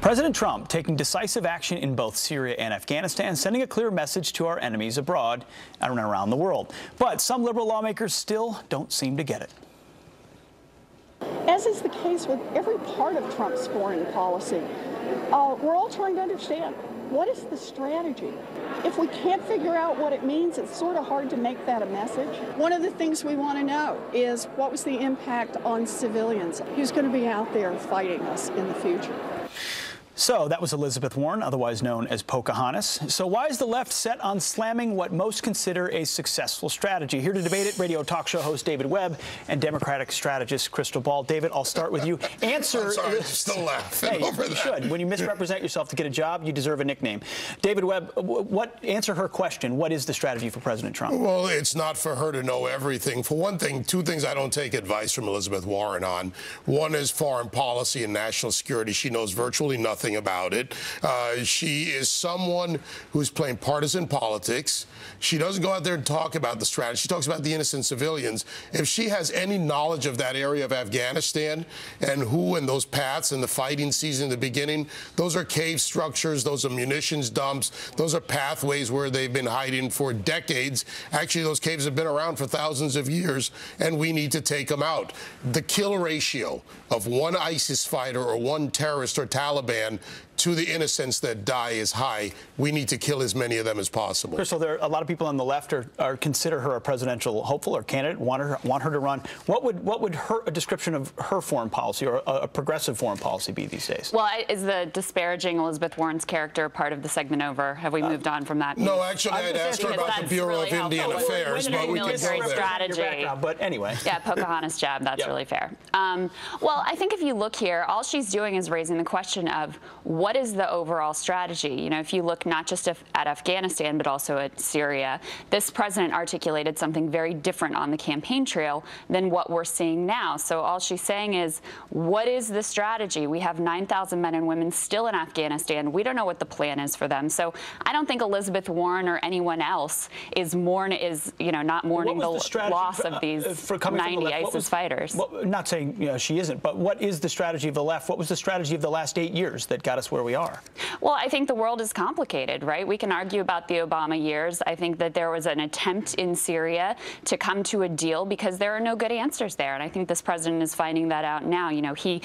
President Trump taking decisive action in both Syria and Afghanistan, sending a clear message to our enemies abroad and around the world. But some liberal lawmakers still don't seem to get it. As is the case with every part of Trump's foreign policy, we're all trying to understand, what is the strategy? If we can't figure out what it means, it's sort of hard to make that a message. One of the things we want to know is, what was the impact on civilians? Who's going to be out there fighting us in the future? So that was Elizabeth Warren, otherwise known as Pocahontas. So why is the left set on slamming what most consider a successful strategy? Here to debate it, radio talk show host David Webb and Democratic strategist Crystal Ball. David, I'll start with you. Answer. I'm sorry, I'm still laughing over that. You should. When you misrepresent yourself to get a job, you deserve a nickname. David Webb, answer her question. What is the strategy for President Trump? Well, it's not for her to know everything. For one thing, two things I don't take advice from Elizabeth Warren on. One is foreign policy and national security. She knows virtually nothing about it. She is someone who's playing partisan politics. She doesn't go out there and talk about the strategy. She talks about the innocent civilians. If she has any knowledge of that area of Afghanistan and who and those paths and the fighting season in the beginning, those are cave structures, those are munitions dumps, those are pathways where they've been hiding for decades. Actually, those caves have been around for thousands of years, and we need to take them out. The kill ratio of one ISIS fighter or one terrorist or Taliban to the innocents that die is high. We need to kill as many of them as possible. Crystal, there are a lot of people on the left consider her a presidential hopeful or candidate, want her to run. What would a description of her foreign policy or a progressive foreign policy be these days? Well, is the disparaging Elizabeth Warren's character part of the segment over? Have we moved on from that? No, actually, I'd asked her about the Bureau of Indian Affairs, but we can go there. Strategy. But anyway. Yeah, Pocahontas jab, that's really fair. Well, I think if you look here, all she's doing is raising the question of what is the overall strategy? You know, if you look not just at Afghanistan, but also at Syria, this president articulated something very different on the campaign trail than what we're seeing now. So all she's saying is, what is the strategy? We have 9,000 men and women still in Afghanistan. We don't know what the plan is for them. So I don't think Elizabeth Warren or anyone else is not mourning the loss of these 90 ISIS fighters. Well, not saying she isn't, but what is the strategy of the left? What was the strategy of the last 8 years that got us where we are? Well, I think the world is complicated, right? We can argue about the Obama years. I think that there was an attempt in Syria to come to a deal because there are no good answers there. And I think this president is finding that out now. You know, he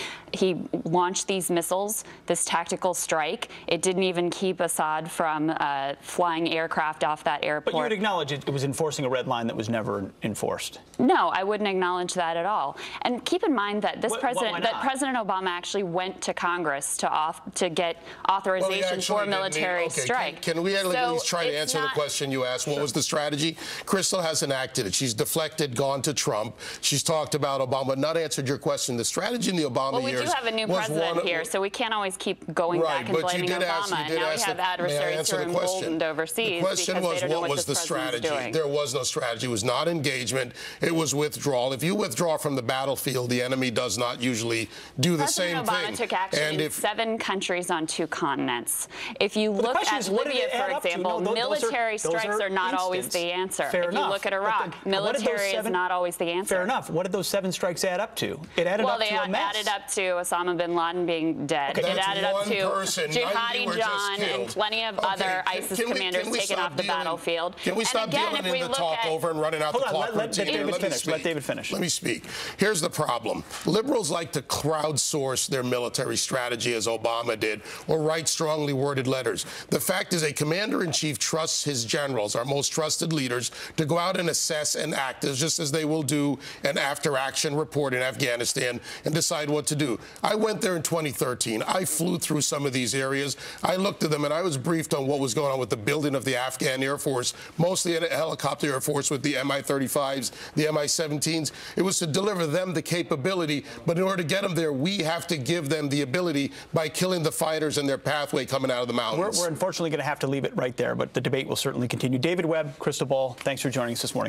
launched these missiles, this tactical strike. It didn't even keep Assad from flying aircraft off that airport. But you would acknowledge it was enforcing a red line that was never enforced. No, I wouldn't acknowledge that at all. And keep in mind that President Obama actually went to Congress to get authorization for a military strike. Can we at least try to answer the question you asked? What was the strategy? Crystal hasn't acted it. She's deflected, gone to Trump. She's talked about Obama, not answered your question. The strategy in the Obama years. Well, we do have a new president here, so we can't always keep going back and blaming Obama. And now we have adversaries who are emboldened overseas. The question was, what was the strategy? There was no strategy. It was not engagement. It was withdrawal. If you withdraw from the battlefield, the enemy does not usually do the same thing. President Obama took action in 7 countries on 2 continents. If you look at Libya, for example, military strikes are not always the answer. If you look at Iraq, military is not always the answer. Fair enough. What did those 7 strikes add up to? It added up to a mess. Well, they added up to Osama bin Laden being dead. Okay, it added up to Jihadi John and killed. plenty of other ISIS commanders taken off the battlefield. Can we stop dealing in the talk over and running out the clock? Let David finish. Let me speak. Here's the problem. Liberals like to crowdsource their military strategy, as Obama did, or write strongly worded letters. The fact is, a commander-in-chief trusts his generals, our most trusted leaders, to go out and assess and act, just as they will do an after-action report in Afghanistan and decide what to do. I went there in 2013. I flew through some of these areas. I looked at them, and I was briefed on what was going on with the building of the Afghan Air Force, mostly a helicopter Air Force with the Mi-35s, the Mi-17s. It was to deliver them the capability, but in order to get them there, we have to give them the ability by killing the fighters and their pathway coming out of the mountains. We're unfortunately going to have to leave it right there, but the debate will certainly continue. David Webb, Crystal Ball, thanks for joining us this morning.